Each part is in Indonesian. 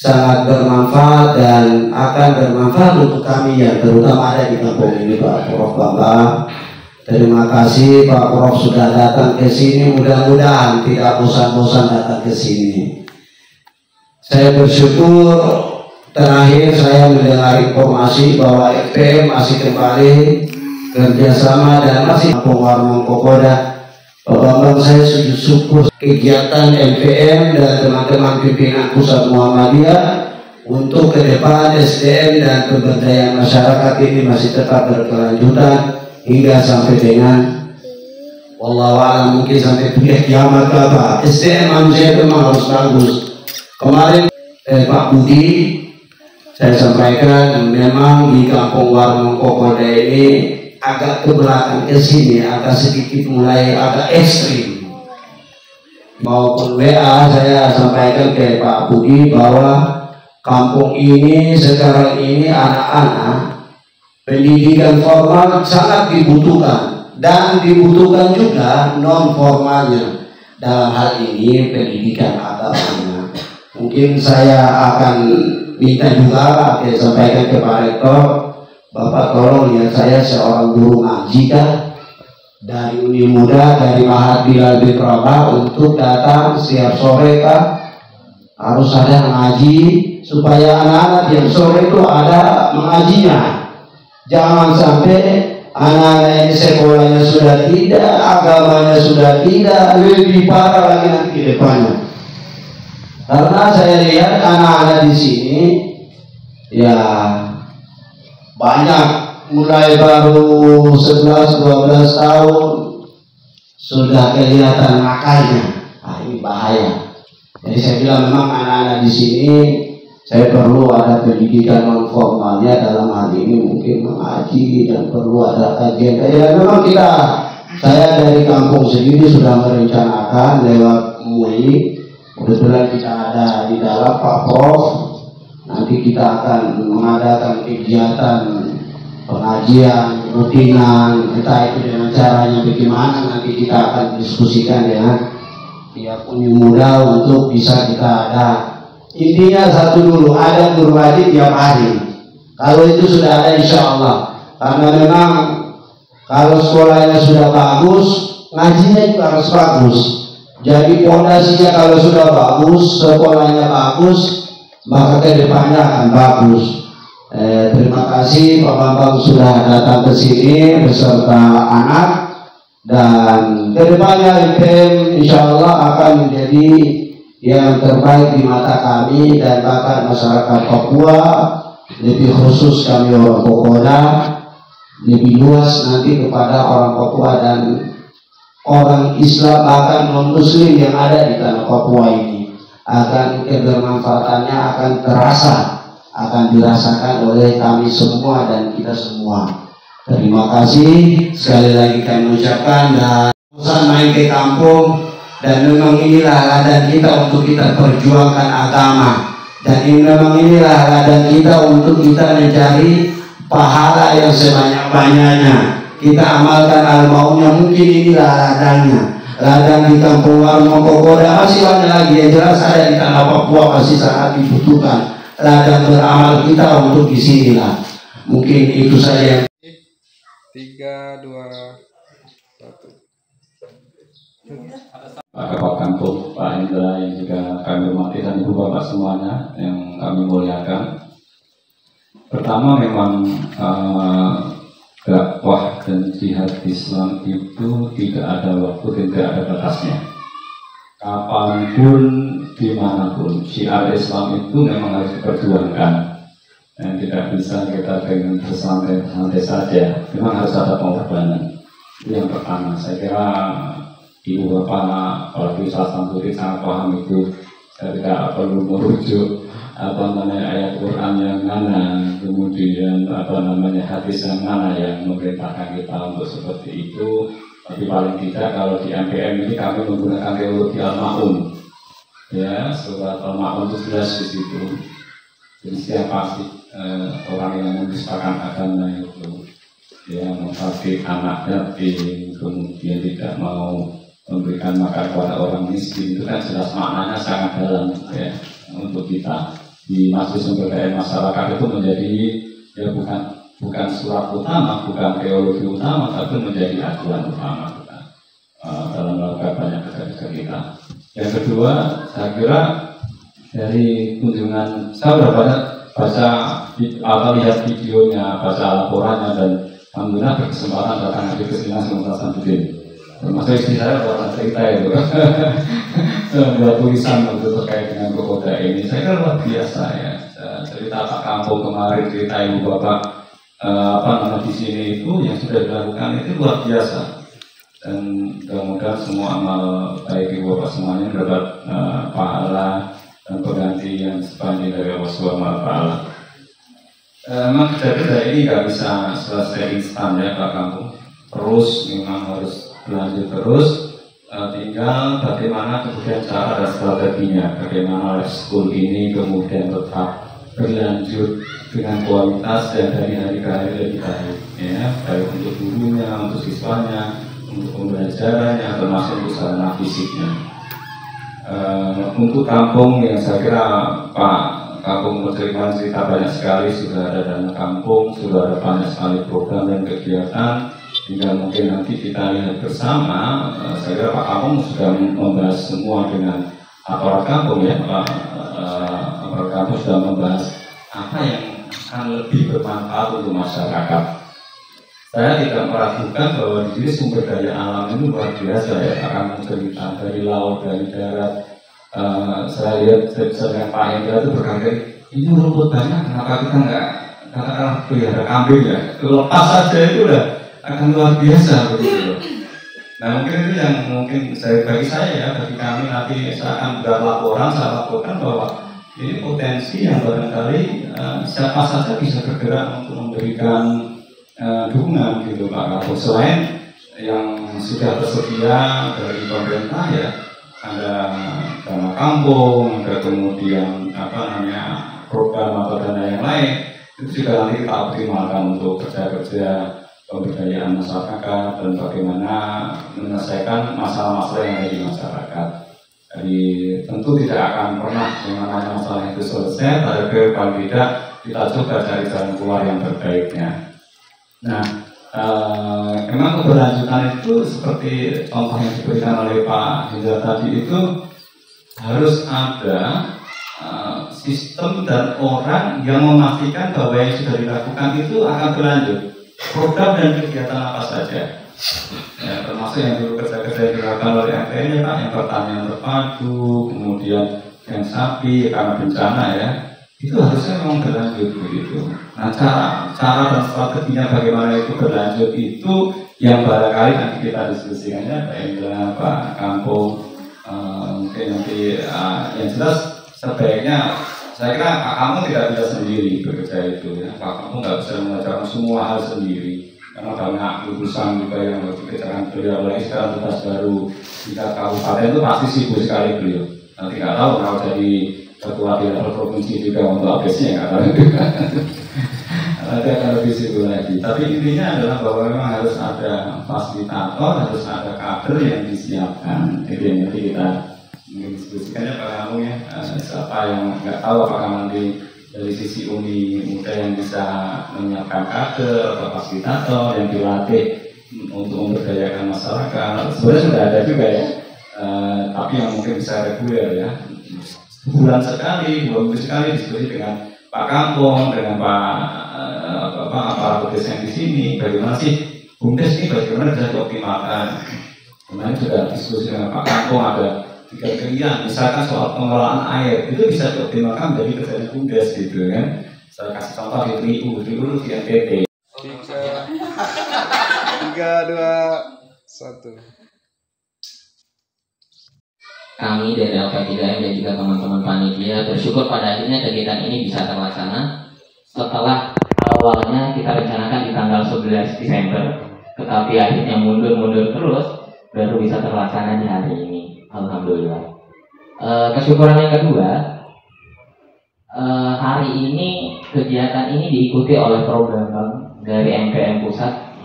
sangat bermanfaat dan akan bermanfaat untuk kami yang terutama ada di kampung ini, Pak Prof. Bambang. Terima kasih Pak Prof sudah datang ke sini, mudah-mudahan tidak bosan-bosan datang ke sini. Saya bersyukur terakhir saya mendengar informasi bahwa FPM masih kembali kerjasama dan masih kampung Warmong Kokoda. Pak Bambang, saya syukur kegiatan MPM dan teman-teman pimpinan pusat Muhammadiyah untuk ke depan SDM dan pemberdayaan masyarakat ini masih tetap berkelanjutan hingga sampai dengan wallahu a'lam, mungkin sampai kiamat apa. SDM manusia itu memang harus bagus. Kemarin Pak Budi saya sampaikan memang di kampung Warmong Kokoda ini agak ke belakang ke sini, agak sedikit mulai agak ekstrim. Maupun WA saya sampaikan ke Pak Budi bahwa kampung ini sekarang ini anak-anak pendidikan formal sangat dibutuhkan dan dibutuhkan juga non formalnya. Dalam hal ini pendidikan agamanya. Mungkin saya akan minta juga sampaikan ke Pak Rektor, Bapak tolong lihat saya seorang guru ngaji kan dari Uni Muda, dari Mahat Bilal bin Rabah untuk datang setiap sore kan harus ada ngaji supaya anak-anak yang sore itu ada mengajinya. Jangan sampai anak-anak ini sekolahnya sudah tidak, agamanya sudah tidak, lebih parah lagi nanti ke depannya. Karena saya lihat anak-anak di sini ya banyak mulai baru 11-12 tahun sudah kelihatan nakalnya. Ini bahaya. Jadi saya bilang memang anak-anak di sini saya perlu ada pendidikan non formalnya dalam hal ini mungkin mengaji dan perlu ada kajian. Ya memang saya dari kampung sendiri sudah merencanakan lewat MUI. Kebetulan kita ada di dalam Pak Prof. Nanti kita akan mengadakan kegiatan pengajian rutinan, entah itu dengan caranya bagaimana, nanti kita akan diskusikan dengan pihak Uni Muda untuk bisa kita ada. Intinya satu dulu, ada guru ngaji tiap hari. Kalau itu sudah ada insya Allah. Karena memang kalau sekolahnya sudah bagus, ngajinya juga harus bagus. Jadi pondasinya kalau sudah bagus, sekolahnya bagus, maka kedepannya akan bagus. Terima kasih Pak Bambang sudah datang ke sini beserta anak, dan kedepannya MPM insya Allah akan menjadi yang terbaik di mata kami dan bahkan masyarakat Papua, lebih khusus kami orang Kokoda, lebih luas nanti kepada orang Papua dan orang Islam bahkan non Muslim yang ada di tanah Papua ini, akan kebermanfaatannya akan terasa, akan dirasakan oleh kami semua dan kita semua. Terima kasih sekali lagi kami ucapkan, dan bosan main ke kampung, dan memang inilah ladang kita untuk kita perjuangkan agama, dan memang inilah ladang kita untuk kita mencari pahala yang sebanyak-banyaknya. Kita amalkan al-maunya, mungkin inilah ladangnya. Ladang di kampung Warmong Kokoda masih banyak lagi yang jelas ada di tanah Papua, masih sangat dibutuhkan ladang beramal kita untuk di sinilah. Mungkin itu saja. 3, 2, 1. Pak Kepala Kampung, Pak Hendra yang juga kami hormati, dan Ibu Bapak semuanya yang kami muliakan. Pertama memang dakwah dan jihad Islam itu tidak ada waktu, tidak ada batasnya. Kapanpun, dimanapun, syiar Islam itu memang harus diperjuangkan, dan tidak bisa kita dengan bersantai-santai saja. Memang harus ada pengorbanan. Itu yang pertama. Saya kira Ibu Bapak, apalagi Ustaz Santuri sangat paham itu. Saya tidak perlu merujuk ayat Quran yang mana, kemudian hadis yang mana yang memerintahkan kita untuk seperti itu. Tapi paling tidak kalau di MPM ini kami menggunakan teologi Al-Ma'un, ya, surat Al-Ma'un itu jelas di situ. Jadi siapa sih orang yang menistakan agama itu, ya, mengkafir anak yatim, kemudian tidak mau memberikan makan kepada orang miskin, itu kan jelas maknanya sangat dalam, ya, untuk kita. di Majelis Sumber Daya Masyarakat itu menjadi ya bukan surat utama, bukan teologi utama, tapi menjadi acuan utama kita dalam melakukan banyak kerja kita. Yang kedua, saya kira dari kunjungan saya sudah banyak baca atau lihat videonya, baca laporannya, dan alhamdulillah berkesempatan datang ke sini sementara Samsudin. Termasuk istri saya pernah cerita itu, membuat tulisan untuk terkait dengan Kokoda ini. Saya kira luar biasa ya. Cerita Pak Kampung kemarin, cerita Ibu Bapak di sini itu yang sudah dilakukan itu luar biasa. Dan mudah-mudahan semua amal baik Ibu Bapak semuanya mendapat pahala dan pengganti yang sebanding dari Allah Subhanahu wa Ta'ala. Memang kejadian ini nggak bisa selesai instan ya Pak Kampung. Terus memang harus berlanjut terus. Tinggal bagaimana kemudian cara dan strateginya, bagaimana life school ini kemudian tetap berlanjut dengan kualitas dan dari hari ke hari lebih baik, ya, baik untuk gurunya, untuk siswanya, untuk pembelajarannya, termasuk untuk sarana fisiknya. Untuk kampung yang saya kira Pak Kampung bercerita cerita banyak sekali, sudah ada dana kampung, sudah ada banyak sekali program dan kegiatan. Tinggal mungkin nanti kita lihat bersama. Saya kira Pak Kampung sudah membahas semua dengan aparat kampung ya, aparat kampung sudah membahas apa yang akan lebih bermanfaat untuk masyarakat. Saya tidak meragukan bahwa di sini sumber daya alam itu luar biasa ya, akan cerita dari laut, dari darat. Saya lihat dengan Pak Hendra itu berkata, ini rumput banyak, kenapa kita nggak katakanlah pelihara kambing ya? Lepas saja itu udah akan luar biasa begitu. Nah mungkin itu yang bagi saya ya, bagi kami nanti saya akan buat laporan, saya laporkan bahwa ini potensi yang barangkali siapa saja bisa bergerak untuk memberikan dukungan gitu Pak Kapolres. Selain yang sudah tersedia dari pemerintah ya, ada dana kampung, ada kemudian program atau dana yang lain, itu juga nanti kita optimalkan untuk kerja-kerja pemberdayaan masyarakat dan bagaimana menyelesaikan masalah-masalah yang ada di masyarakat. Jadi tentu tidak akan pernah dengan masalah itu selesai, tapi paling tidak kita coba cari jalan keluar yang terbaiknya. Nah, memang keberlanjutan itu seperti contoh yang diberikan oleh Pak Hendra tadi itu harus ada sistem dan orang yang memastikan bahwa yang sudah dilakukan itu akan berlanjut. Program dan kegiatan apa saja, ya, termasuk yang dulu kerja-kerja yang dilakukan oleh MPN ya Pak, yang pertanian terpadu, kemudian yang sapi karena bencana ya, itu harusnya memang berlanjut begitu. Nah cara dan strateginya bagaimana itu berlanjut itu yang barangkali nanti kita diskusikannya Pak Indra, Pak Kampung, mungkin nanti yang jelas sebaiknya. Saya kira Pak Kampung tidak bisa sendiri bekerja itu ya. Pak Kampung nggak bisa mengajarkan semua hal sendiri karena banyak lulusan juga yang harus dikerjakan beliau. Lagi sekarang tugas baru di kabupaten itu pasti sibuk sekali beliau. Nanti nggak tahu kalau jadi ketua di level provinsi juga untuk APC nggak tahu juga. Nanti akan lebih sibuk lagi. Tapi intinya adalah bahwa memang harus ada fasilitator, harus ada kader yang disiapkan. Itu yang nanti kita diskusikannya Pak Kampung ya, siapa yang nggak tahu apakah nanti dari sisi Uni Muda yang bisa menyiapkan kader atau fasilitator yang dilatih untuk memberdayakan masyarakat. Sebenarnya sudah ada juga ya, tapi yang mungkin bisa reguler ya, bulan sekali, 2 minggu sekali diskusi dengan Pak Kampung, dengan Pak Bukdes yang di sini, bagaimana sih Bumdes ini bagaimana bisa dioptimalkan. Kemarin juga diskusi dengan Pak Kampung ada 3 kegiatan, misalkan soal pengelolaan air itu bisa dioptimalkan dari kerjaan Bumdes gitu kan. Saya kasih contoh di Riu di NTT. 3, 2, 1. Kami dari LP3M dan juga teman-teman panitia bersyukur pada akhirnya kegiatan ini bisa terlaksana setelah awalnya kita rencanakan di tanggal 11 Desember, tetapi akhirnya mundur terus, baru bisa terlaksana di hari ini. Alhamdulillah. Kesyukuran yang kedua, hari ini kegiatan ini diikuti oleh program dari MPM Pusat.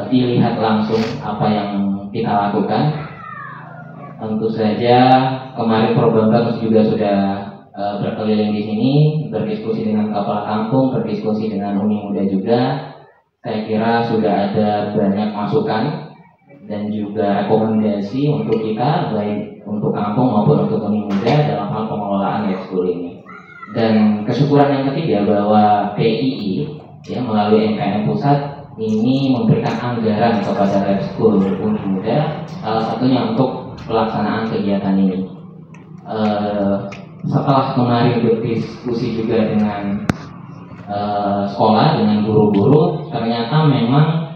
Dilihat langsung apa yang kita lakukan. Tentu saja kemarin program juga sudah berkeliling di sini, berdiskusi dengan kepala kampung, berdiskusi dengan Uni Muda juga. Saya kira sudah ada banyak masukan dan juga rekomendasi untuk kita, baik untuk kampung maupun untuk Uni Muda dalam hal pengelolaan lab school ini. Dan kesyukuran yang ketiga bahwa PII ya melalui MKM pusat ini memberikan anggaran kepada lab school Uni Muda, salah satunya untuk pelaksanaan kegiatan ini. Setelah kemarin berdiskusi juga dengan sekolah, dengan guru-guru, ternyata memang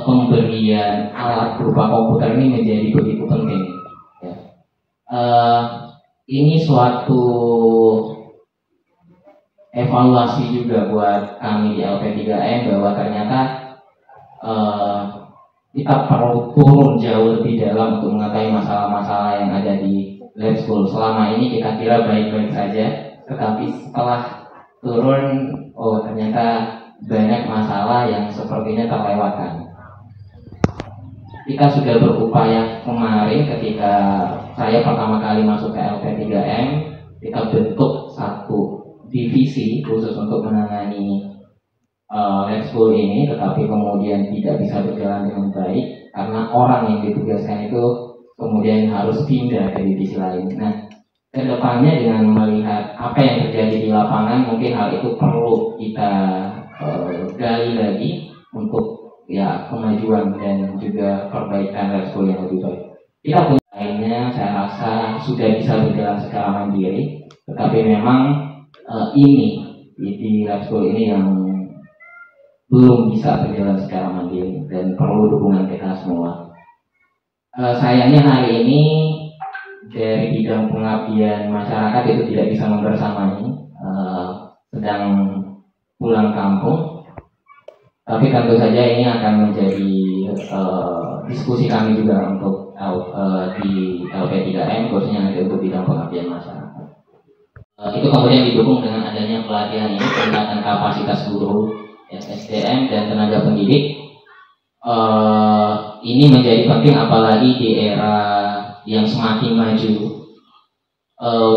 pemberian alat berupa komputer ini menjadi begitu penting. Ya. Ini suatu evaluasi juga buat kami di LP3M bahwa ternyata kita perlu turun jauh lebih dalam untuk mengetahui masalah-masalah yang ada di lab school. Selama ini kita kira baik-baik saja, tetapi setelah turun, oh ternyata banyak masalah yang sepertinya terlewatkan. Kita sudah berupaya kemarin ketika saya pertama kali masuk ke LP3M, kita bentuk satu divisi khusus untuk menangani lab school ini, tetapi kemudian tidak bisa berjalan dengan baik karena orang yang ditugaskan itu kemudian harus pindah ke divisi lain. Nah, kedepannya dengan melihat apa yang terjadi di lapangan, mungkin hal itu perlu kita gali lagi untuk ya kemajuan dan juga perbaikan lab school yang lebih baik. Kita punya lainnya, saya rasa sudah bisa berjalan secara mandiri, tetapi memang ini di lab school ini yang belum bisa berjalan secara mandiri dan perlu dukungan kita semua. Sayangnya hari ini dari bidang pengabdian masyarakat itu tidak bisa membersamai, sedang pulang kampung. Tapi tentu saja ini akan menjadi diskusi kami juga untuk di LP3M, khususnya nanti untuk bidang pengabdian masyarakat. Itu kemudian didukung dengan adanya pelatihan ini, peningkatan kapasitas guru, SDM dan tenaga pendidik. Ini menjadi penting apalagi di era yang semakin maju.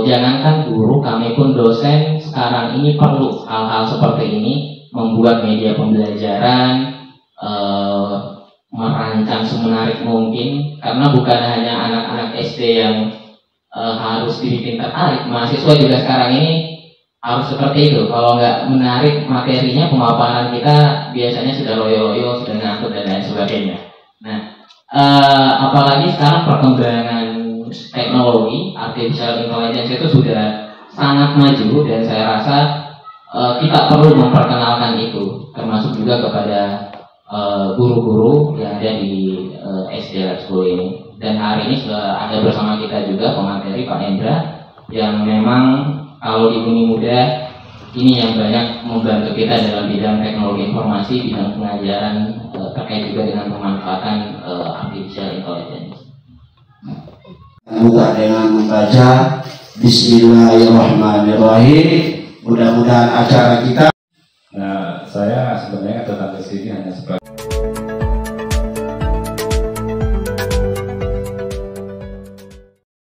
Jangankan guru, kami pun dosen sekarang ini perlu hal-hal seperti ini, membuat media pembelajaran, merancang semenarik mungkin, karena bukan hanya anak-anak SD yang harus dibikin tertarik, mahasiswa juga sekarang ini harus seperti itu. Kalau nggak menarik materinya, pemaparan kita biasanya sudah loyo-loyo, sudah ngantuk dan lain sebagainya. Nah, apalagi sekarang perkembangan teknologi artificial intelligence itu sudah sangat maju, dan saya rasa kita perlu memperkenalkan itu, termasuk juga kepada guru-guru yang ada di SD Lab School ini. Dan hari ini sudah ada bersama kita juga pemateri Pak Hendra, yang memang kalau di Uni Muda ini yang banyak membantu kita dalam bidang teknologi informasi, bidang pengajaran terkait juga dengan pemanfaatan artificial intelligence. Buka dengan membaca Bismillahirrahmanirrahim. Mudah-mudahan acara kita. Nah, saya sebenarnya datang ke sini hanya sebagai